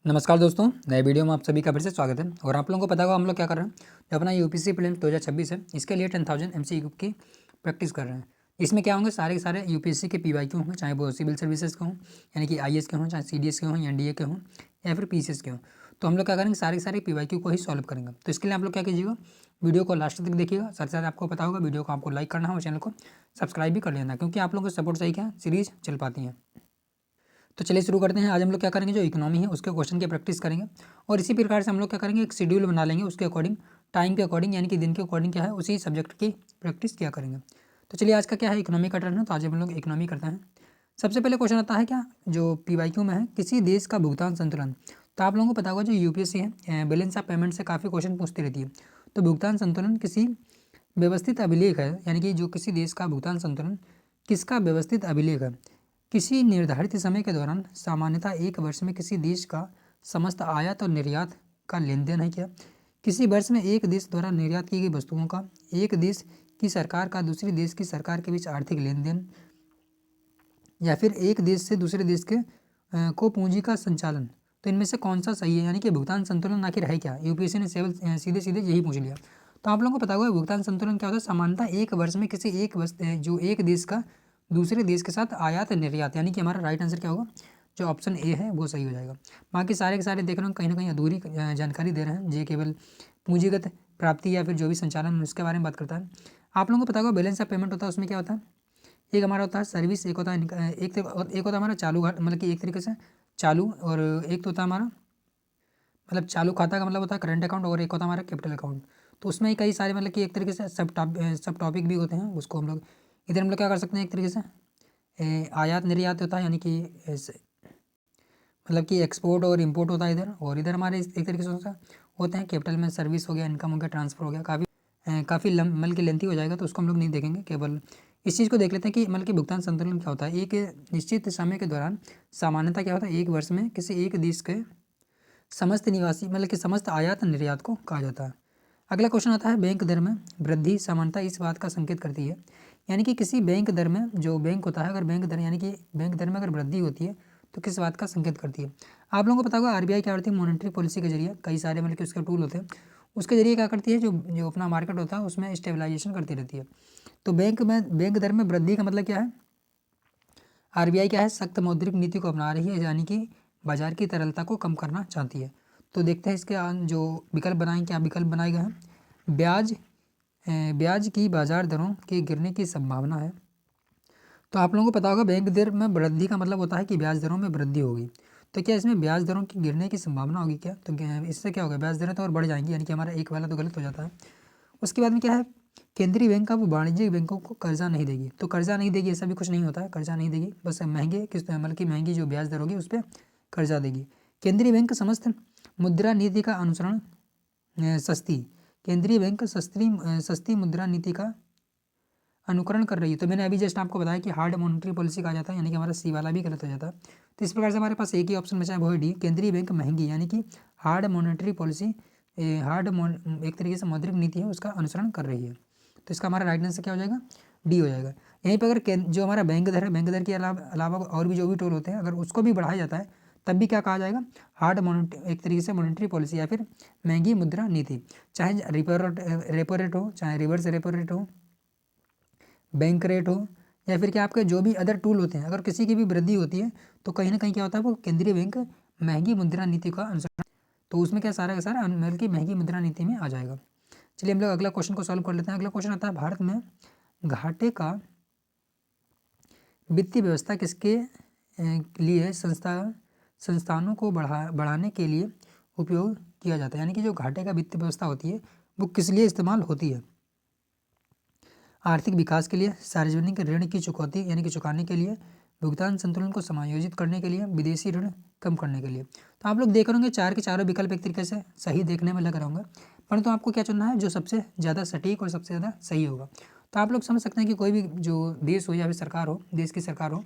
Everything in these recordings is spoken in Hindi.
नमस्कार दोस्तों, नए वीडियो में आप सभी का फिर से स्वागत है। और आप लोगों को पता होगा हम लोग क्या कर रहे हैं, जो अपना यूपीएससी प्रीलिम्स 2026 है, इसके लिए 10,000 एमसीक्यू की प्रैक्टिस कर रहे हैं। इसमें क्या होंगे, सारे के सारे यूपीएससी के पीवाईक्यू होंगे, चाहे वो सिविल सर्विसेज के हों, यानी कि आईएएस के हों, चाहे सीडीएस के हों, एनडीए के हों, या फिर पीसीएस के हों। तो हम लोग क्या करेंगे, सारे के सारे पीवाईक्यू को ही सॉल्व करेंगे। तो इसके लिए आप लोग क्या कीजिएगा, वीडियो को लास्ट तक देखिएगा। साथ साथ आपको पता होगा वीडियो को आपको लाइक करना है और चैनल को सब्सक्राइब भी कर लेना, क्योंकि आप लोगों को सपोर्ट सही क्या सीरीज चल पाती है। तो चलिए शुरू करते हैं। आज हम लोग क्या करेंगे, जो इकोनॉमी है उसके क्वेश्चन की प्रैक्टिस करेंगे। और इसी प्रकार से हम लोग क्या करेंगे, एक शेड्यूल बना लेंगे, उसके अकॉर्डिंग टाइम के अकॉर्डिंग, यानी कि दिन के अकॉर्डिंग क्या है उसी सब्जेक्ट की प्रैक्टिस किया करेंगे। तो चलिए आज का क्या है, इकोनॉमी का टर्न है, तो आज हम लोग इकोनॉमी करते हैं। सबसे पहले क्वेश्चन आता है क्या, जो पीवाईक्यू में है, किसी देश का भुगतान संतुलन। तो आप लोगों को पता होगा जो यूपीएससी है, बैलेंस ऑफ पेमेंट से काफ़ी क्वेश्चन पूछती रहती है। तो भुगतान संतुलन किसी व्यवस्थित अभिलेख है, यानी कि जो किसी देश का भुगतान संतुलन किसका व्यवस्थित अभिलेख है। किसी निर्धारित समय के दौरान सामान्यतः एक वर्ष में किसी देश का समस्त आयात और निर्यात का लेन देन है क्या। किसी वर्ष में एक देश द्वारा निर्यात की गई वस्तुओं का एक देश की सरकार का दूसरी देश की सरकार के बीच आर्थिक लेन देन, या फिर एक देश से दूसरे देश के को पूंजी का संचालन। तो इनमें से कौन सा सही है, यानी कि भुगतान संतुलन आखिर है क्या। यूपीएससी ने सीधे सीधे यही पूछ लिया। तो आप लोगों को पता होगा भुगतान संतुलन क्या होता है, सामान्यतः एक वर्ष में किसी एक जो एक देश का दूसरे देश के साथ आयात निर्यात, यानी कि हमारा राइट आंसर क्या होगा, जो ऑप्शन ए है वो सही हो जाएगा। बाकी सारे के सारे देख रहे हो कहीं ना कहीं अधूरी जानकारी दे रहे हैं, ये केवल पूंजीगत प्राप्ति या फिर जो भी संचालन है उसके बारे में बात करता है। आप लोगों को पता होगा बैलेंस ऑफ पेमेंट होता है, उसमें क्या होता है, एक हमारा होता है सर्विस, एक होता है एक होता है हमारा चालू मतलब कि एक तरीके से चालू, और एक तो होता है हमारा मतलब चालू खाता का मतलब होता है करंट अकाउंट, और एक होता है हमारा कैपिटल अकाउंट। तो उसमें ही कई सारे मतलब कि एक तरीके से सब टॉपिक भी होते हैं, उसको हम लोग इधर हम लोग क्या कर सकते हैं, एक तरीके से आयात निर्यात होता है, यानी कि मतलब कि एक्सपोर्ट और इंपोर्ट होता है इधर, और इधर हमारे एक तरीके से होते हैं कैपिटल में सर्विस हो गया, इनकम हो गया, ट्रांसफर हो गया। काफ़ी मतलब कि लेंथी हो जाएगा, तो उसको हम लोग नहीं देखेंगे, केवल इस चीज़ को देख लेते हैं कि मतलब कि भुगतान संतुलन क्या होता है। एक निश्चित समय के दौरान सामान्यतः क्या होता है, एक वर्ष में किसी एक देश के समस्त निवासी मतलब कि समस्त आयात निर्यात को कहा जाता है। अगला क्वेश्चन आता है, बैंक दर में वृद्धि सामान्यतः इस बात का संकेत करती है, यानी कि किसी बैंक दर में, जो बैंक होता है, अगर बैंक दर यानी कि बैंक दर में अगर वृद्धि होती है तो किस बात का संकेत करती है। आप लोगों को पता होगा आरबीआई क्या करती है, मॉनेटरी पॉलिसी के जरिए कई सारे मतलब कि उसके टूल होते हैं, उसके जरिए क्या करती है, जो जो अपना मार्केट होता है उसमें स्टेबलाइजेशन करती रहती है। तो बैंक दर में वृद्धि का मतलब क्या है, आरबीआई क्या है, सख्त मौद्रिक नीति को अपना रही है, यानी कि बाजार की तरलता को कम करना चाहती है। तो देखते हैं इसके जो विकल्प बनाए, क्या विकल्प बनाए गए हैं। ब्याज की बाजार दरों के गिरने की संभावना है। तो आप लोगों को पता होगा बैंक दर में वृद्धि का मतलब होता है कि ब्याज दरों में वृद्धि होगी। तो क्या इसमें ब्याज दरों की गिरने की संभावना होगी क्या, तो इससे क्या होगा, ब्याज दरें तो और बढ़ जाएंगी, यानी कि हमारा एक वाला तो गलत हो जाता है। उसके बाद में क्या है, केंद्रीय बैंक अब वाणिज्यिक बैंकों को कर्जा नहीं देगी। तो कर्जा नहीं देगी ऐसा भी कुछ नहीं होता है, कर्जा नहीं देगी, बस महंगे किस्त मतलब कि महंगी जो ब्याज दर होगी उस पर कर्जा देगी। केंद्रीय बैंक समस्त मुद्रा नीति का अनुसरण सस्ती केंद्रीय बैंक सस्ती मुद्रा नीति का अनुकरण कर रही है। तो मैंने अभी जस्ट आपको बताया कि हार्ड मॉनेटरी पॉलिसी कहा जाता है, यानी कि हमारा सी वाला भी गलत हो जाता है। तो इस प्रकार से हमारे पास एक ही ऑप्शन बचा है, वो है डी, केंद्रीय बैंक महंगी, यानी कि हार्ड मॉनेटरी पॉलिसी एक तरीके से मौद्रिक नीति है उसका अनुसरण कर रही है। तो इसका हमारा राइट आंसर क्या हो जाएगा, डी हो जाएगा। यहीं पर अगर जो हमारा बैंक दर है, बैंक दर के अलावा और भी जो भी टोल होते हैं, अगर उसको भी बढ़ाया जाता है तब भी क्या कहा जाएगा, हार्ड मॉनेटरी एक तरीके से मॉनेटरी पॉलिसी या फिर महंगी मुद्रा नीति। चाहे रेपो रेट हो, चाहे रिवर्स रेपो रेट हो, बैंक रेट हो, या फिर क्या आपके जो भी अदर टूल होते हैं, अगर किसी की भी वृद्धि होती है तो कहीं ना कहीं क्या होता है, वो केंद्रीय बैंक महंगी मुद्रा नीति का अनुसरण, तो उसमें क्या सारा का सारा मतलब कि महंगी मुद्रा नीति में आ जाएगा। चलिए हम लोग अगला क्वेश्चन को सॉल्व कर लेते हैं। अगला क्वेश्चन आता है, भारत में घाटे का वित्तीय व्यवस्था किसके लिए संस्थानों को बढ़ाने के लिए उपयोग किया जाता है, यानी कि जो घाटे का वित्तीय व्यवस्था होती है वो किस लिए इस्तेमाल होती है। आर्थिक विकास के लिए, सार्वजनिक ऋण की चुकौती यानी कि चुकाने के लिए, भुगतान संतुलन को समायोजित करने के लिए, विदेशी ऋण कम करने के लिए। तो आप लोग देख रहे होंगे चार के चारों विकल्प एक तरीके से सही देखने में लग रहा होगा, परंतु आपको क्या चुनना है, जो सबसे ज़्यादा सटीक और सबसे ज़्यादा सही होगा। तो आप लोग समझ सकते हैं कि कोई भी जो देश हो या फिर सरकार हो, देश की सरकार हो,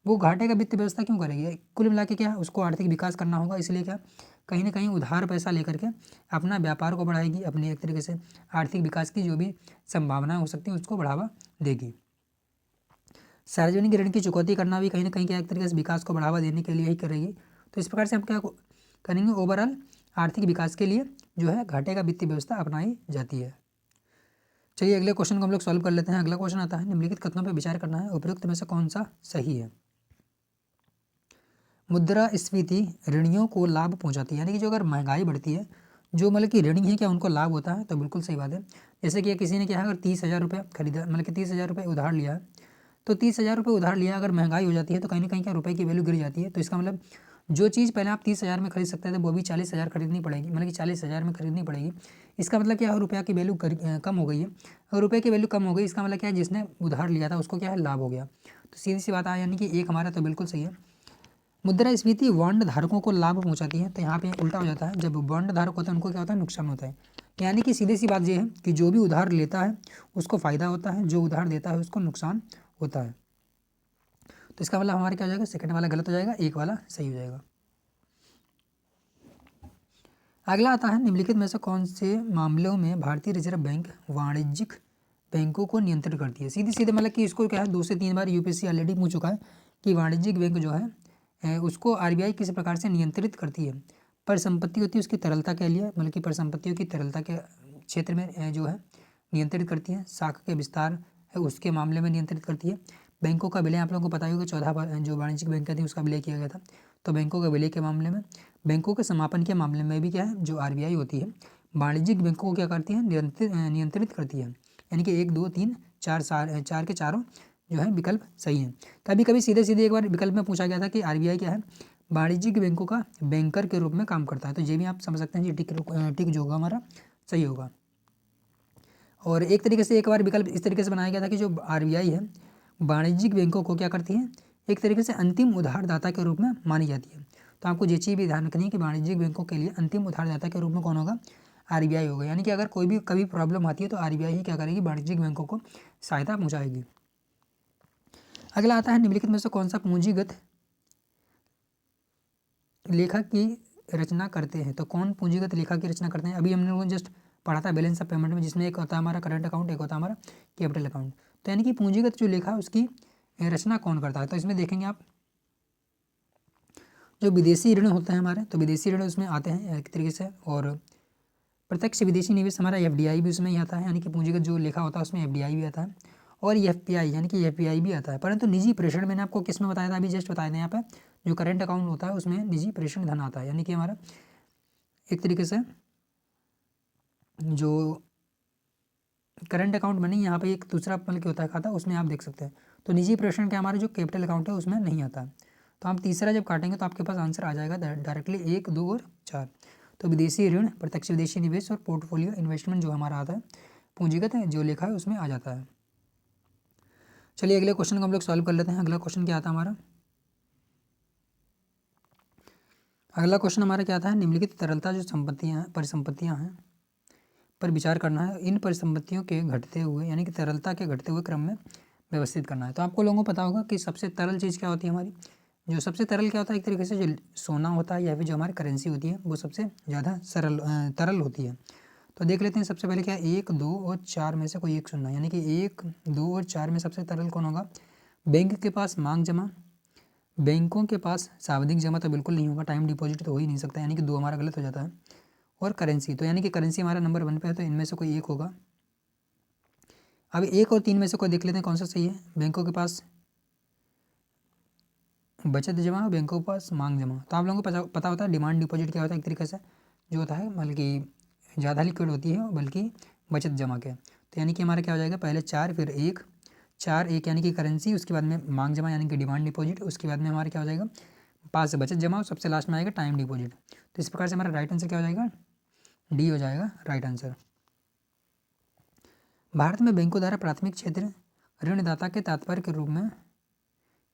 वो घाटे का वित्त व्यवस्था क्यों करेगी, कुल मिला के क्या है, उसको आर्थिक विकास करना होगा, इसलिए क्या कहीं ना कहीं उधार पैसा लेकर के अपना व्यापार को बढ़ाएगी, अपनी एक तरीके से आर्थिक विकास की जो भी संभावनाएं हो सकती हैं उसको बढ़ावा देगी। सार्वजनिक ऋण की चुकौती करना भी कहीं ना कहीं क्या एक तरीके से विकास को बढ़ावा देने के लिए ही करेगी। तो इस प्रकार से हम क्या करेंगे ओवरऑल आर्थिक विकास के लिए जो है घाटे का वित्तीय व्यवस्था अपनाई जाती है। चलिए अगले क्वेश्चन को हम लोग सॉल्व कर लेते हैं। अगला क्वेश्चन आता है, निम्नलिखित कथनों पर विचार करना है, उपयुक्त में से कौन सा सही है। मुद्रास्फीति ऋणियों को लाभ पहुंचाती है, यानी कि जो अगर महंगाई बढ़ती है, जो मतलब कि ऋणी है क्या उनको लाभ होता है, तो बिल्कुल सही बात है। जैसे कि किसी ने क्या है, अगर 30,000 रुपये खरीदा, मतलब कि 30,000 रुपये उधार लिया है, तो 30,000 रुपये उधार लिया, अगर महंगाई हो जाती है तो कहीं ना कहीं क्या रुपये की वैल्यू गिर जाती है। तो इसका मतलब जो चीज़ पहले आप 30,000 में खरीद सकते थे वो भी 40,000 खरीदनी पड़ेगी, मतलब कि 40,000 में खरीदनी पड़ेगी। इसका मतलब क्या है, रुपया की वैल्यू कम हो गई है। अगर रुपये की वैल्यू कम हो गई, इसका मतलब क्या है, जिसने उधार लिया था उसको क्या है, लाभ हो गया। तो सीधी सी बात है, यानी कि एक हमारा तो बिल्कुल सही है। मुद्रास्फीति बॉन्ड धारकों को लाभ पहुंचाती है, तो यहाँ पे उल्टा हो जाता है, जब बॉन्ड धारक होता है उनको क्या होता है, नुकसान होता है। यानी कि सीधी सी बात ये है कि जो भी उधार लेता है उसको फ़ायदा होता है, जो उधार देता है उसको नुकसान होता है। तो इसका मतलब हमारा क्या हो जाएगा, सेकंड वाला गलत हो जाएगा, एक वाला सही हो जाएगा। अगला आता है, निम्नलिखित में से कौन से मामलों में भारतीय रिजर्व बैंक वाणिज्यिक बैंकों को नियंत्रित करती है। सीधे सीधे मतलब कि इसको क्या है, 2 से 3 बार यूपीएससी ऑलरेडी पूछ चुका है कि वाणिज्यिक बैंक जो है उसको आरबीआई किस प्रकार से नियंत्रित करती है। परिसंपत्ति होती है उसकी तरलता के लिए, मतलब कि परिसंपत्तियों की तरलता के क्षेत्र में जो है नियंत्रित करती है। शाखा के विस्तार है उसके मामले में नियंत्रित करती है। बैंकों का विलय आप लोगों को पता ही होगा, 14 जो वाणिज्यिक बैंक थी उसका विलय किया गया था, तो बैंकों के विलय के मामले में। बैंकों के समापन के मामले में भी क्या है, जो आरबीआई होती है वाणिज्यिक बैंकों को क्या करती है, नियंत्रित करती है। यानी कि 1 2 3 4 चार के चारों जो है विकल्प सही हैं। कभी कभी सीधे सीधे एक बार विकल्प में पूछा गया था कि आरबीआई क्या है, वाणिज्यिक बैंकों का बैंकर के रूप में काम करता है। तो ये भी आप समझ सकते हैं, ये टिक जो होगा हमारा सही होगा। और एक तरीके से एक बार विकल्प इस तरीके से बनाया गया था कि जो आरबीआई है वाणिज्यिक बैंकों को क्या करती है, एक तरीके से अंतिम उधारदाता के रूप में मानी जाती है। तो आपको ये चीज़ भी ध्यान रखनी है कि वाणिज्यिक बैंकों के लिए अंतिम उधारदाता के रूप में कौन होगा, आरबीआई होगा। यानी कि अगर कोई भी कभी प्रॉब्लम आती है तो आरबीआई ही क्या करेगी, वाणिज्यिक बैंकों को सहायता पहुँचाएगी। अगला आता है, निम्नलिखित में से कौन सा पूंजीगत लेखा की रचना करते हैं। तो कौन पूंजीगत लेखा की रचना करते हैं, अभी हमने लोगों ने जस्ट पढ़ा था बैलेंस ऑफ पेमेंट में, जिसमें एक होता है हमारा करंट अकाउंट, एक होता है हमारा कैपिटल अकाउंट। तो यानी कि पूंजीगत जो लेखा है उसकी रचना कौन करता है। तो इसमें देखेंगे आप, जो विदेशी ऋण होते हैं हमारे, तो विदेशी ऋण उसमें आते हैं एक तरीके से, और प्रत्यक्ष विदेशी निवेश हमारा एफडीआई भी उसमें ही आता है, यानी कि पूंजीगत जो लेखा होता है उसमें एफडीआई भी आता है, और एफपीआई यानी कि एफपीआई भी आता है। परंतु निजी प्रेषण मैंने आपको किस में बताया था, अभी जस्ट बताया था यहाँ पे, जो करंट अकाउंट होता है उसमें निजी प्रेषण धन आता है। यानी कि हमारा एक तरीके से जो करंट अकाउंट में नहीं, यहाँ पे एक दूसरा मतलब होता है खाता, उसमें आप देख सकते हैं। तो निजी प्रेषण क्या हमारा जो कैपिटल अकाउंट है उसमें नहीं आता। तो आप तीसरा जब काटेंगे तो आपके पास आंसर आ जाएगा डायरेक्टली 1 2 और 4। तो विदेशी ऋण, प्रत्यक्ष विदेशी निवेश और पोर्टफोलियो इन्वेस्टमेंट जो हमारा आता है पूंजीगत है जो लेखा है उसमें आ जाता है। चलिए अगले क्वेश्चन को हम लोग सॉल्व कर लेते हैं। अगला क्वेश्चन क्या आता है हमारा, अगला क्वेश्चन हमारा क्या था, निम्नलिखित तरलता जो संपत्तियाँ हैं, परिसंपत्तियाँ हैं पर विचार करना है। इन परिसंपत्तियों के घटते हुए, यानी कि तरलता के घटते हुए क्रम में व्यवस्थित करना है। तो आपको लोगों को पता होगा कि सबसे तरल चीज़ क्या होती है हमारी, जो सबसे तरल क्या होता है, एक तरीके से जो सोना होता है या फिर जो हमारी करेंसी होती है वो सबसे ज़्यादा तरल होती है। तो देख लेते हैं सबसे पहले क्या, 1 2 और 4 में से कोई एक चुनना है। यानी कि 1 2 और 4 में सबसे तरल कौन होगा, बैंक के पास मांग जमा, बैंकों के पास सावधिक जमा तो बिल्कुल नहीं होगा, टाइम डिपॉजिट तो हो ही नहीं सकता, यानी कि 2 हमारा गलत हो जाता है, और करेंसी। तो यानी कि करेंसी हमारा नंबर 1 पे है, तो इनमें से कोई एक होगा। अब 1 और 3 में से कोई देख लेते हैं कौन सा सही है। बैंकों के पास बचत जमा, बैंकों के पास मांग जमा। तो आप लोगों को पता होता है डिमांड डिपॉजिट क्या होता है, एक तरीके से जो होता है मतलब कि ज़्यादा लिक्विड होती है बल्कि बचत जमा के। तो यानी कि हमारा क्या हो जाएगा, पहले 4 फिर 1, 4 1 यानी कि करेंसी, उसके बाद में मांग जमा यानी कि डिमांड डिपॉजिट, उसके बाद में हमारा क्या हो जाएगा, पास बचत जमा, और सबसे लास्ट में आएगा टाइम डिपॉजिट। तो इस प्रकार से हमारा राइट आंसर क्या हो जाएगा, डी हो जाएगा राइट आंसर। भारत में बैंकों द्वारा प्राथमिक क्षेत्र ऋणदाता के तात्पर्य के रूप में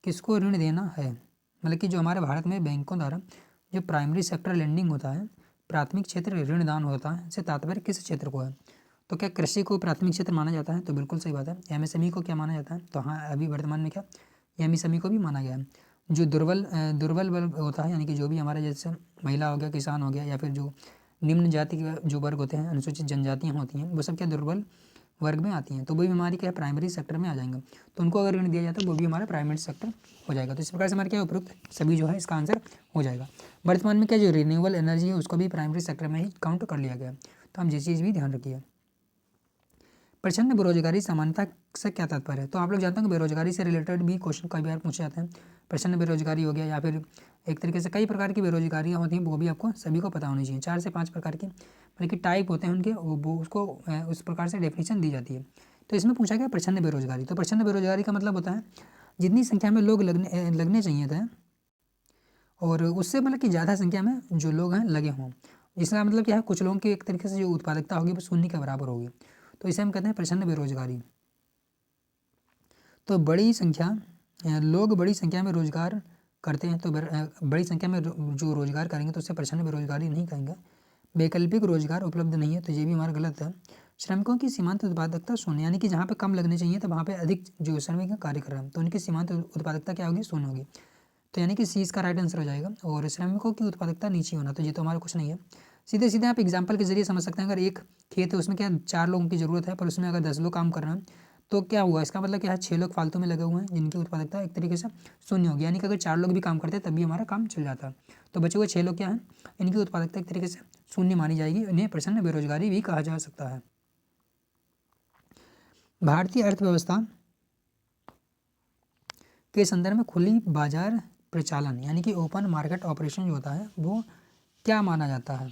किसको ऋण देना है। मतलब कि जो हमारे भारत में बैंकों द्वारा जो प्राइमरी सेक्टर लेंडिंग होता है, प्राथमिक क्षेत्र ऋणदान होता है, इससे तात्पर्य किस क्षेत्र को है। तो क्या कृषि को प्राथमिक क्षेत्र माना जाता है, तो बिल्कुल सही बात है। एमएसएमई को क्या माना जाता है, तो हाँ अभी वर्तमान में क्या एमएसएमई को भी माना गया है। जो दुर्बल वर्ग होता है, यानी कि जो भी हमारे जैसे महिला हो गया, किसान हो गया, या फिर जो निम्न जाति के जो वर्ग होते हैं, अनुसूचित जनजातियाँ होती हैं, वो सब क्या दुर्बल वर्ग में आती हैं, तो वो भी हमारी क्या है, प्राइमरी सेक्टर में आ जाएंगे। तो उनको अगर ऋण दिया जाता है वो भी हमारा प्राइमरी सेक्टर हो जाएगा। तो इस प्रकार से हमारे क्या उपयुक्त सभी जो है इसका आंसर हो जाएगा। वर्तमान में क्या जो रिन्यूएबल एनर्जी है उसको भी प्राइमरी सेक्टर में ही काउंट कर लिया गया है। तो हम ये चीज़ भी ध्यान रखिए। प्रचंड बेरोजगारी समानता से क्या तात्पर्य है? तो आप लोग जानते हैं कि बेरोजगारी से रिलेटेड भी क्वेश्चन कई बार पूछे जाते हैं। प्रचंड बेरोजगारी हो गया, या फिर एक तरीके से कई प्रकार की बेरोजगारियाँ होती हैं, वो भी आपको सभी को पता होनी चाहिए। 4 से 5 प्रकार की मतलब कि टाइप होते हैं उनके, वो उसको उस प्रकार से डेफिनेशन दी जाती है। तो इसमें पूछा गया प्रचंड बेरोजगारी। तो प्रचंड बेरोजगारी का मतलब होता है जितनी संख्या में लोग लगने चाहिए थे और उससे मतलब कि ज़्यादा संख्या में जो लोग हैं लगे हों। इसका मतलब क्या है, कुछ लोगों की एक तरीके से जो उत्पादकता होगी वो शून्य के बराबर होगी। तो इसे हम कहते हैं प्रचंड बेरोजगारी। तो बड़ी संख्या लोग बड़ी संख्या में रोजगार करते हैं, तो बड़ी संख्या में जो रोजगार करेंगे तो उससे प्रचंड बेरोजगारी नहीं कहेंगे। वैकल्पिक रोजगार उपलब्ध नहीं है, तो ये भी हमारा गलत है। श्रमिकों की सीमांत उत्पादकता शून्य, यानी कि जहाँ पे कम लगने चाहिए तो वहाँ पे अधिक जो श्रमिक कार्य कर रहे हैं तो उनकी सीमांत उत्पादकता क्या होगी, शून्य होगी। तो यानी कि सी इसका राइट आंसर हो जाएगा। और श्रमिकों की उत्पादकता नीचे होना, तो ये तो हमारा कुछ नहीं है। सीधे सीधे आप एग्जाम्पल के जरिए समझ सकते हैं। अगर एक खेत है उसमें क्या 4 लोगों की ज़रूरत है, पर उसमें अगर 10 लोग काम कर रहे हैं तो क्या हुआ, इसका मतलब क्या है 6 लोग फालतू में लगे हुए हैं जिनकी उत्पादकता एक तरीके से शून्य होगी। यानी कि अगर 4 लोग भी काम करते हैं तब भी हमारा काम चल जाता है। तो बचे हुए 6 लोग क्या हैं, इनकी उत्पादकता एक तरीके से शून्य मानी जाएगी, इन्हें प्रचंड बेरोजगारी भी कहा जा सकता है। भारतीय अर्थव्यवस्था के संदर्भ में खुली बाजार प्रचालन यानी कि ओपन मार्केट ऑपरेशन जो होता है वो क्या माना जाता है?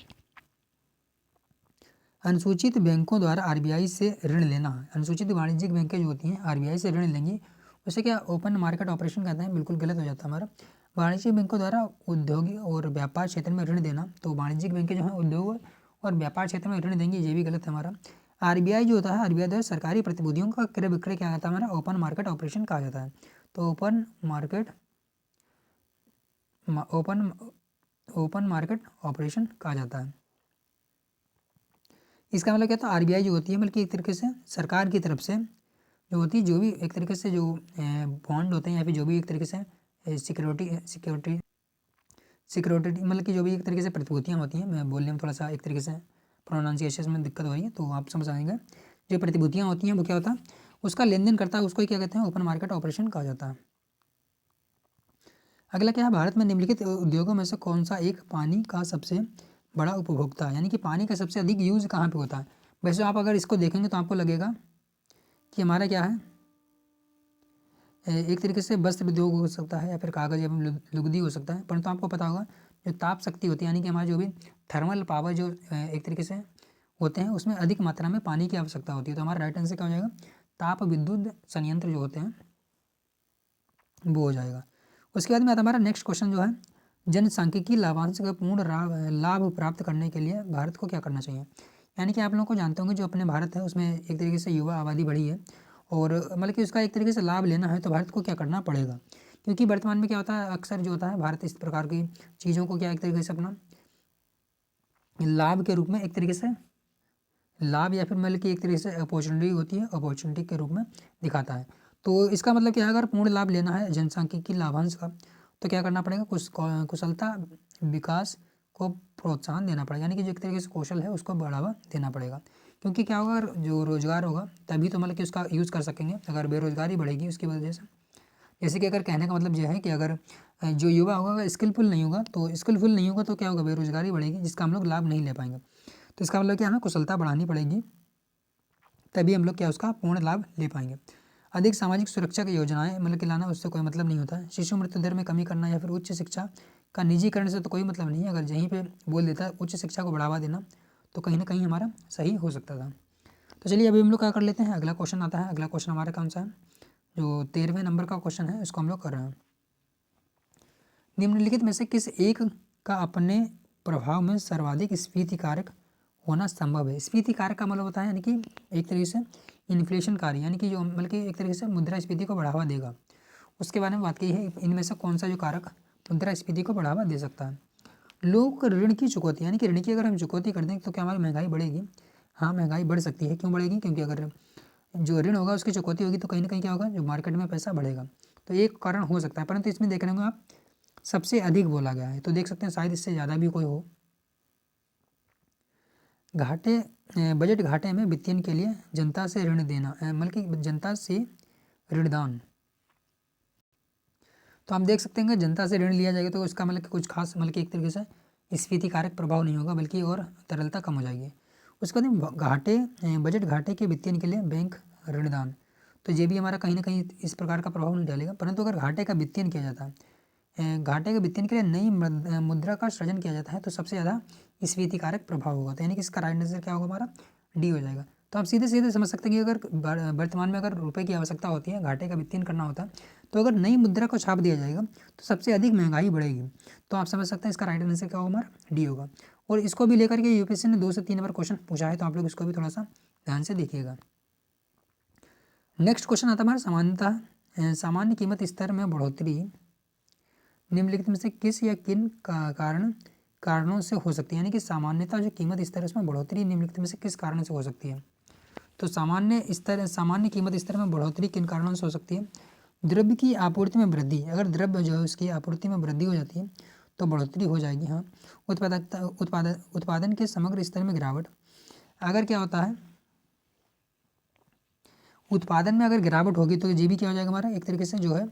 अनुसूचित बैंकों द्वारा आरबीआई से ऋण लेना है। अनुसूचित वाणिज्यिक बैंकें जो होती हैं आरबीआई से ऋण लेंगी, उसे क्या ओपन मार्केट ऑपरेशन कहते हैं। बिल्कुल गलत हो जाता है हमारा। वाणिज्यिक बैंकों द्वारा उद्योग और व्यापार क्षेत्र में ऋण देना, तो वाणिज्यिक बैंकें जो है उद्योग और व्यापार क्षेत्र में ऋण देंगी, ये भी गलत है हमारा। आरबीआई जो होता है, आरबीआई द्वारा सरकारी प्रतिभूतियों का क्रय विक्रय क्या जाता है हमारा, ओपन मार्केट ऑपरेशन कहा जाता है। तो ओपन मार्केट ऑपरेशन कहा जाता है। इसका मतलब क्या था, आरबीआई जो होती है बल्कि एक तरीके से सरकार की तरफ से जो होती है, जो भी एक तरीके से जो बॉन्ड होते हैं या फिर जो भी एक तरीके से सिक्योरिटी मतलब कि जो भी एक तरीके से प्रतिभूतियाँ होती हैं, मैं बोलने में थोड़ा सा एक तरीके से प्रोनाउंसिएशन में दिक्कत हो रही है तो आप समझ आएंगे। जो प्रतिभूतियाँ होती हैं वो क्या होता है, उसका लेन देन करता है, उसको ही क्या कहते हैं, ओपन मार्केट ऑपरेशन कहा जाता है। अगला क्या है, भारत में निम्नलिखित उद्योगों में से कौन सा एक पानी का सबसे बड़ा उपभोक्ता है, यानी कि पानी का सबसे अधिक यूज़ कहाँ पे होता है? वैसे आप अगर इसको देखेंगे तो आपको लगेगा कि हमारा क्या है, एक तरीके से वस्त्र उद्योग हो सकता है या फिर कागज़ एवं लुगदी हो सकता है। परंतु आपको पता होगा जो ताप शक्ति होती है, यानी कि हमारा जो भी थर्मल पावर जो एक तरीके से होते हैं उसमें अधिक मात्रा में पानी की आवश्यकता होती है। तो हमारा राइट आंसर क्या हो जाएगा, ताप विद्युत संयंत्र जो होते हैं वो हो जाएगा। उसके बाद में आता हमारा नेक्स्ट क्वेश्चन जो है, जनसांख्यिकी लाभांश का पूर्ण लाभ प्राप्त करने के लिए भारत को क्या करना चाहिए? यानी कि आप लोगों को जानते होंगे जो अपने भारत है उसमें एक तरीके से युवा आबादी बढ़ी है और मतलब कि उसका एक तरीके से लाभ लेना है तो भारत को क्या करना पड़ेगा। क्योंकि वर्तमान में क्या होता है, अक्सर जो होता है भारत इस प्रकार की चीज़ों को क्या एक तरीके से अपना लाभ के रूप में एक तरीके से लाभ या फिर मतलब कि एक तरीके से अपॉर्चुनिटी होती है, अपॉर्चुनिटी के रूप में दिखाता है। तो इसका मतलब क्या है, अगर पूर्ण लाभ लेना है जनसांख्यिकी लाभांश का तो क्या करना पड़ेगा, कुशलता विकास को प्रोत्साहन देना पड़ेगा, यानी कि जो एक तरीके से कौशल है उसको बढ़ावा देना पड़ेगा। क्योंकि क्या होगा, अगर जो रोजगार होगा तभी तो मतलब कि उसका यूज़ कर सकेंगे। अगर बेरोजगारी बढ़ेगी उसकी वजह से, जैसे कि अगर कहने का मतलब यह है कि अगर जो युवा होगा अगर स्किलफुल नहीं होगा तो क्या होगा, बेरोजगारी बढ़ेगी जिसका हम लोग लाभ नहीं ले पाएंगे। तो इसका मतलब क्या हमें कुशलता बढ़ानी पड़ेगी, तभी हम लोग क्या उसका पूर्ण लाभ ले पाएंगे। अधिक सामाजिक सुरक्षा की योजनाएं मतलब कि लाना, उससे कोई मतलब नहीं होता है। शिशु मृत्यु दर में कमी करना या फिर उच्च शिक्षा का निजीकरण से तो कोई मतलब नहीं है। अगर यहीं पे बोल देता है उच्च शिक्षा को बढ़ावा देना तो कहीं ना कहीं हमारा सही हो सकता था। तो चलिए अभी हम लोग क्या कर लेते हैं, अगला क्वेश्चन आता है। अगला क्वेश्चन हमारा कौन सा है, जो 13वें नंबर का क्वेश्चन है इसको हम लोग कर रहे हैं। निम्नलिखित में से किस एक का अपने प्रभाव में सर्वाधिक स्फीति कारक होना संभव है? स्फीति कारक का मतलब होता है यानी कि एक तरीके से इन्फ्लेशनकारी, यानी कि जो मतलब कि एक तरीके से मुद्रास्फीति को बढ़ावा देगा, उसके बारे में बात की है। इनमें से कौन सा जो कारक मुद्रास्फीति को बढ़ावा दे सकता है? लोग ऋण की चुकौती, यानी कि ऋण की अगर हम चुकौती कर दें तो क्या हमारी महंगाई बढ़ेगी? हाँ, महंगाई बढ़ सकती है। क्यों बढ़ेगी? क्योंकि अगर जो ऋण होगा उसकी चुकौती होगी तो कहीं ना कहीं क्या होगा, जो मार्केट में पैसा बढ़ेगा। तो एक कारण हो सकता है, परंतु इसमें देख रहे हो आप सबसे अधिक बोला गया है, तो देख सकते हैं शायद इससे ज़्यादा भी कोई हो। घाटे बजट घाटे में वित्तीयन के लिए जनता से ऋण देना, मतलब कि जनता से ऋणदान। तो हम देख सकते हैं कि जनता से ऋण लिया जाएगा तो उसका मतलब कि कुछ खास मतलब कि एक तरीके से स्फीति कारक प्रभाव नहीं होगा, बल्कि और तरलता कम हो जाएगी। उसके बाद घाटे बजट घाटे के वित्तीयन के लिए बैंक ऋणदान, तो ये भी हमारा कहीं ना कहीं इस प्रकार का प्रभाव नहीं डालेगा। परंतु अगर घाटे का वित्तीयन किया जाता है, घाटे के वित्तीयन के लिए नई मुद्रा का सृजन किया जाता है, तो सबसे ज़्यादा स्फीति कारक प्रभाव होगा। तो यानी कि इसका राइट आंसर क्या होगा हमारा, डी हो जाएगा। तो आप सीधे सीधे समझ सकते हैं कि अगर वर्तमान में अगर रुपए की आवश्यकता होती है, घाटे का वित्तीयन करना होता है, तो अगर नई मुद्रा को छाप दिया जाएगा तो सबसे अधिक महंगाई बढ़ेगी। तो आप समझ सकते हैं इसका राइट आंसर क्या होगा हमारा, डी होगा। और इसको भी लेकर के यूपीएससी ने 2 से 3 बार क्वेश्चन पूछा है, तो आप लोग इसको भी थोड़ा सा ध्यान से देखिएगा। नेक्स्ट क्वेश्चन आता है हमारा सामान्यतः सामान्य कीमत स्तर में बढ़ोतरी निम्नलिखित में से किस या किन कारणों से हो सकती है। यानी कि सामान्यतः जो कीमत स्तर है उसमें बढ़ोतरी निम्नलिखित में से किस कारण से हो सकती है। तो सामान्य कीमत स्तर में बढ़ोतरी किन कारणों से हो सकती है। द्रव्य की आपूर्ति में वृद्धि, अगर द्रव्य जो है उसकी आपूर्ति में वृद्धि हो जाती है तो बढ़ोतरी हो जाएगी। हाँ, उत्पादन के समग्र स्तर में गिरावट, अगर क्या होता है उत्पादन में अगर गिरावट होगी तो ये भी क्या हो जाएगा हमारा, एक तरीके से जो है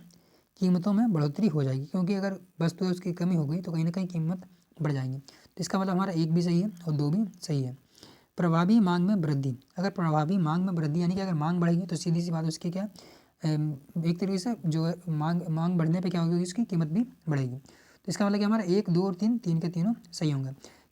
कीमतों में बढ़ोतरी हो जाएगी, क्योंकि अगर वस्तु है उसकी कमी हो गई तो कहीं ना कहीं कीमत बढ़ जाएंगी। तो इसका मतलब हमारा 1 भी सही है और 2 भी सही है। प्रभावी मांग में वृद्धि, अगर प्रभावी मांग में वृद्धि यानी कि अगर मांग बढ़ेगी तो सीधी सी बात उसकी क्या एक तरीके से जो है मांग बढ़ने पे क्या होगी, उसकी कीमत भी बढ़ेगी। तो इसका मतलब कि हमारा 1, 2 और 3 के तीनों सही होंगे।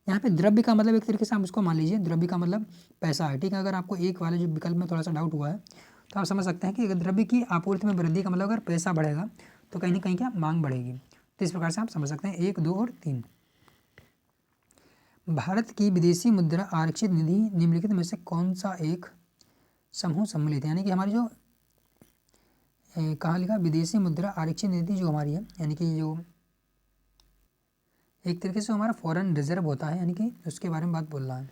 यहाँ पे द्रव्य का मतलब एक तरीके से आप उसको मान लीजिए, द्रव्य का मतलब पैसा है, ठीक है। अगर आपको एक वाले जो विकल्प में थोड़ा सा डाउट हुआ है तो आप समझ सकते हैं कि अगर द्रव्य की आपूर्ति में वृद्धि का मतलब अगर पैसा बढ़ेगा तो कहीं ना कहीं क्या मांग बढ़ेगी। तो इस प्रकार से आप समझ सकते हैं 1, 2 और 3। भारत की विदेशी मुद्रा आरक्षित निधि निम्नलिखित में से कौन सा एक समूह सम्मिलित है। यानी कि हमारी जो कहाँ लिखा, विदेशी मुद्रा आरक्षित निधि जो हमारी है, यानी कि जो एक तरीके से हमारा फॉरेन रिजर्व होता है, यानी कि उसके बारे में बात बोल रहा है।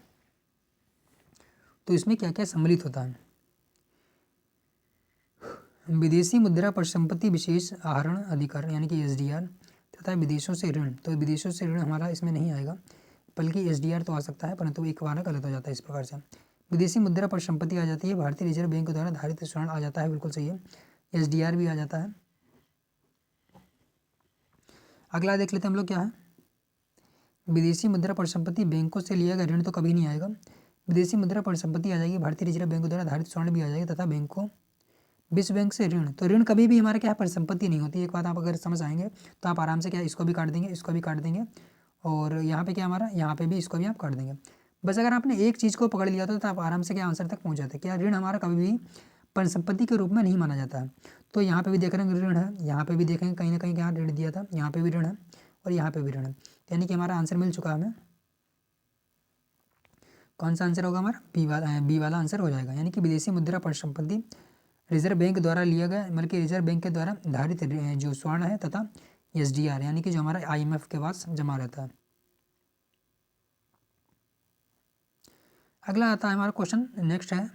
तो इसमें क्या क्या सम्मिलित होता है। विदेशी मुद्रा पर संपत्ति विशेष आहरण अधिकार यानी कि एसडीआर, तथा विदेशों से ऋण, तो विदेशों से ऋण हमारा इसमें नहीं आएगा, बल्कि एसडीआर तो आ सकता है, परंतु एक बार गलत हो जाता है। इस प्रकार से विदेशी मुद्रा पर संपत्ति आ जाती है, भारतीय रिजर्व बैंक द्वारा धारित स्वर्ण आ जाता है, बिल्कुल सही है। एसडीआर भी आ जाता है। अगला देख लेते हैं हम लोग क्या है, विदेशी मुद्रा पर संपत्ति बैंकों से लिया गया ऋण तो कभी नहीं आएगा। विदेशी मुद्रा पर संपत्ति आ जाएगी, भारतीय रिजर्व बैंक द्वारा धारित स्वर्ण भी आ जाएगा, तथा बैंकों विश्व बैंक से ऋण, तो ऋण कभी भी हमारे क्या पर संपत्ति नहीं होती। एक बात आप अगर समझ आएंगे तो आप आराम से क्या इसको भी काट देंगे, इसको भी काट देंगे, और यहाँ पे क्या हमारा यहाँ पे भी इसको भी आप काट देंगे। बस अगर आपने एक चीज़ को पकड़ लिया तो आप आराम से क्या आंसर तक पहुँच जाते। क्या ऋण हमारा कभी भी परिसंपत्ति के रूप में नहीं माना जाता है। तो यहाँ पे भी देख रहे हैं ऋण है, यहाँ पे भी देखेंगे कहीं ना कहीं क्या ऋण दिया था, यहाँ पे भी ऋण है और यहाँ पे भी ऋण है, यानी कि हमारा आंसर मिल चुका है हमें। कौन सा आंसर होगा हमारा, बी वाला आंसर हो जाएगा। यानी कि विदेशी मुद्रा पर संपत्ति रिजर्व बैंक द्वारा लिया गया, मतलब कि रिजर्व बैंक के द्वारा धारित जो स्वर्ण है, तथा एसडीआर यानी कि जो हमारा आईएमएफ के पास जमा रहता है। अगला आता है हमारा क्वेश्चन, नेक्स्ट है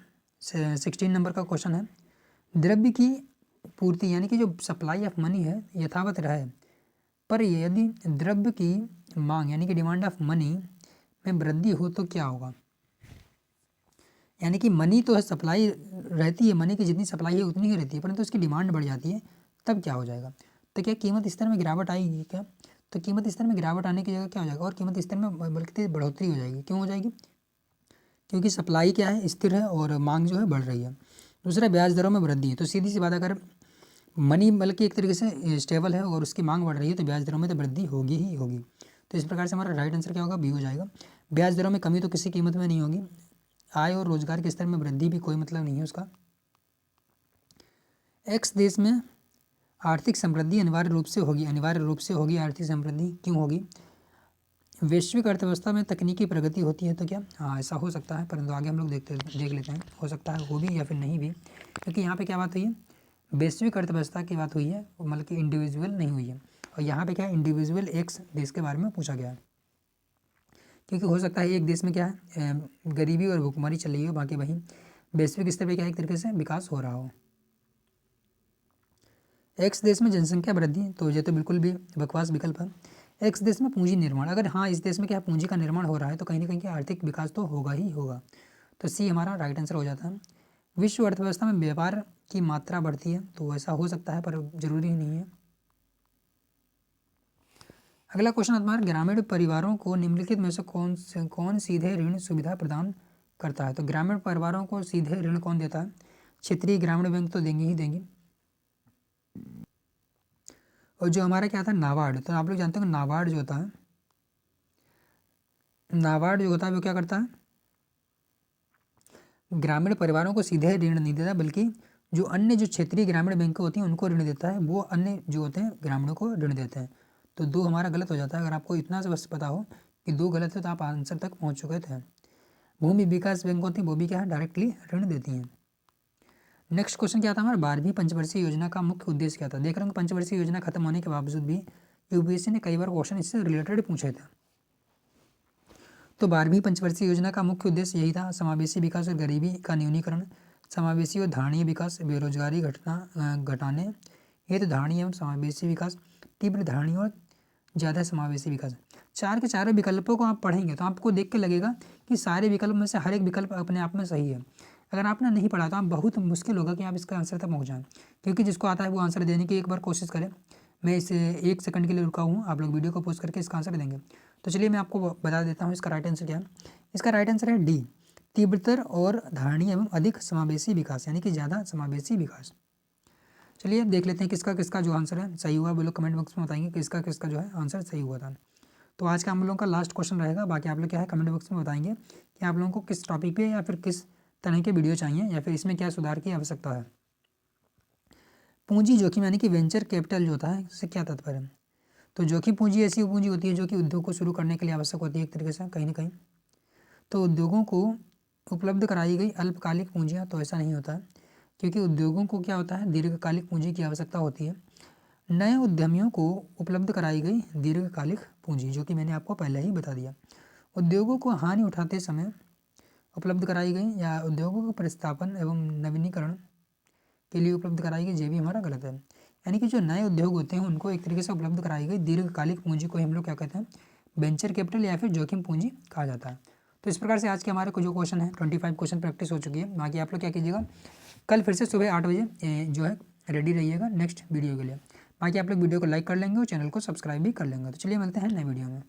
16 नंबर का क्वेश्चन है, द्रव्य की पूर्ति यानी कि जो सप्लाई ऑफ मनी है यथावत रहे, पर यदि द्रव्य की मांग यानी कि डिमांड ऑफ मनी में वृद्धि हो तो क्या होगा। यानी कि मनी तो है, सप्लाई रहती है, मनी की जितनी सप्लाई है उतनी ही रहती है, परंतु उसकी डिमांड बढ़ जाती है, तब क्या हो जाएगा। तो क्या कीमत स्तर में गिरावट आएगी क्या, तो कीमत स्तर में गिरावट आने की जगह क्या हो जाएगा, और कीमत स्तर में बल्कि बढ़ोतरी हो जाएगी। क्यों हो जाएगी, क्योंकि सप्लाई क्या है स्थिर है और मांग जो है बढ़ रही है। दूसरा, ब्याज दरों में वृद्धि है, तो सीधी सी बात अगर मनी बल्कि एक तरीके से स्टेबल है और उसकी मांग बढ़ रही है तो ब्याज दरों में तो वृद्धि होगी ही होगी। तो इस प्रकार से हमारा राइट आंसर क्या होगा, बी हो जाएगा। ब्याज दरों में कमी तो किसी कीमत में नहीं होगी। आय और रोजगार के स्तर में वृद्धि भी कोई मतलब नहीं है उसका। एक्स देश में आर्थिक समृद्धि अनिवार्य रूप से होगी आर्थिक समृद्धि। क्यों होगी, वैश्विक अर्थव्यवस्था में तकनीकी प्रगति होती है, तो क्या हाँ ऐसा हो सकता है, परंतु आगे हम लोग देख लेते हैं, हो सकता है हो भी या फिर नहीं भी, क्योंकि यहाँ पे क्या बात हुई है, वैश्विक अर्थव्यवस्था की बात हुई है, मतलब कि इंडिविजुअल नहीं हुई है। और यहाँ पे क्या है, इंडिविजुअल एक्स देश के बारे में पूछा गया है, क्योंकि हो सकता है एक देश में क्या है गरीबी और भुखमरी चल रही हो, बाकी वहीं वैश्विक स्तर पर क्या एक तरीके से विकास हो रहा हो। एक्स देश में जनसंख्या वृद्धि, तो ये तो बिल्कुल भी बकवास विकल्प है। एक्स देश में पूंजी निर्माण, अगर हाँ इस देश में क्या पूंजी का निर्माण हो रहा है तो कहीं ना कहीं क्या आर्थिक विकास तो होगा ही होगा। तो सी हमारा राइट आंसर हो जाता है। विश्व अर्थव्यवस्था में व्यापार की मात्रा बढ़ती है, तो ऐसा हो सकता है पर जरूरी नहीं है। अगला क्वेश्चन हमारा, ग्रामीण परिवारों को निम्नलिखित में से कौन सीधे ऋण सुविधा प्रदान करता है? तो ग्रामीण परिवारों को सीधे ऋण कौन देता है? क्षेत्रीय ग्रामीण बैंक तो देंगे ही देंगे। और जो हमारा क्या था नाबार्ड, तो आप लोग जानते हो नाबार्ड जो होता है, नाबार्ड जो होता है वो क्या करता है? ग्रामीण परिवारों को सीधे ऋण नहीं देता, बल्कि जो अन्य जो क्षेत्रीय ग्रामीण बैंक होती हैं उनको ऋण देता है, वो अन्य जो होते हैं ग्रामीणों को ऋण देते हैं। तो दो हमारा गलत हो जाता है। अगर आपको इतना से बस पता हो कि दो गलत है तो आप आंसर तक पहुंच चुके थे। भूमि विकास बैंक होती है वो भी क्या है, डायरेक्टली ऋण देती हैं। नेक्स्ट क्वेश्चन क्या था हमारा, 12वीं पंचवर्षीय योजना का मुख्य उद्देश्य क्या था? देख रहे होंगे पंचवर्षीय योजना खत्म होने के बावजूद भी यूपीएससी ने कई बार क्वेश्चन इससे रिलेटेड पूछे थे। तो 12वीं पंचवर्षीय योजना का मुख्य उद्देश्य यही था, समावेशी विकास और गरीबी का न्यूनीकरण, समावेशी और धारणीय विकास, बेरोजगारी घटाने हेतु धारणीय एवं समावेशी विकास, तीव्र धारणीय और ज़्यादा समावेशी विकास। चार के चारों विकल्पों को आप पढ़ेंगे तो आपको देख के लगेगा कि सारे विकल्प में से हर एक विकल्प अपने आप में सही है। अगर आपने नहीं पढ़ा तो आप बहुत मुश्किल होगा कि आप इसका आंसर तक पहुँच जाएँ, क्योंकि जिसको आता है वो आंसर देने की एक बार कोशिश करें। मैं इसे 1 सेकंड के लिए रुका हूँ, आप लोग वीडियो को पॉज करके इसका आंसर देंगे। तो चलिए मैं आपको बता देता हूँ इसका राइट आंसर क्या है। इसका राइट आंसर है डी, तीव्रतर और धारणीय एवं अधिक समावेशी विकास, यानी कि ज़्यादा समावेशी विकास। चलिए अब देख लेते हैं किसका किसका जो आंसर है सही हुआ। वो लोग कमेंट बॉक्स में बताएंगे किसका किसका जो है आंसर सही हुआ था। तो आज का हम लोगों का लास्ट क्वेश्चन रहेगा, बाकी आप लोग क्या है कमेंट बॉक्स में बताएंगे कि आप लोगों को किस टॉपिक पे या फिर किस तरह के वीडियो चाहिए या फिर इसमें क्या सुधार की आवश्यकता है। पूंजी जोखिम यानी कि वेंचर कैपिटल जो होता है इससे क्या तात्पर्य है? तो जोखिम पूंजी ऐसी पूंजी होती है जो कि उद्योग को शुरू करने के लिए आवश्यक होती है एक तरीके से कहीं ना कहीं। तो उद्योगों को उपलब्ध कराई गई अल्पकालिक पूंजियाँ, तो ऐसा नहीं होता है, क्योंकि उद्योगों को क्या होता है दीर्घकालिक पूंजी की आवश्यकता होती है। नए उद्यमियों को उपलब्ध कराई गई दीर्घकालिक पूंजी, जो कि मैंने आपको पहले ही बता दिया। उद्योगों को हानि उठाते समय उपलब्ध कराई गई या उद्योगों के प्रतिस्थापन एवं नवीनीकरण के लिए उपलब्ध कराई गई, ये भी हमारा गलत है। यानी कि जो नए उद्योग होते हैं उनको एक तरीके से उपलब्ध कराई गई दीर्घकालिक पूंजी को हम लोग क्या कहते हैं, वेंचर कैपिटल या फिर जोखिम पूंजी कहा जाता है। तो इस प्रकार से आज के हमारे को जो क्वेश्चन है 25 क्वेश्चन प्रैक्टिस हो चुकी है। बाकी आप लोग क्या कीजिएगा, कल फिर से सुबह 8 बजे जो है रेडी रहिएगा नेक्स्ट वीडियो के लिए। बाकी आप लोग वीडियो को लाइक कर लेंगे और चैनल को सब्सक्राइब भी कर लेंगे। तो चलिए मिलते हैं नए वीडियो में।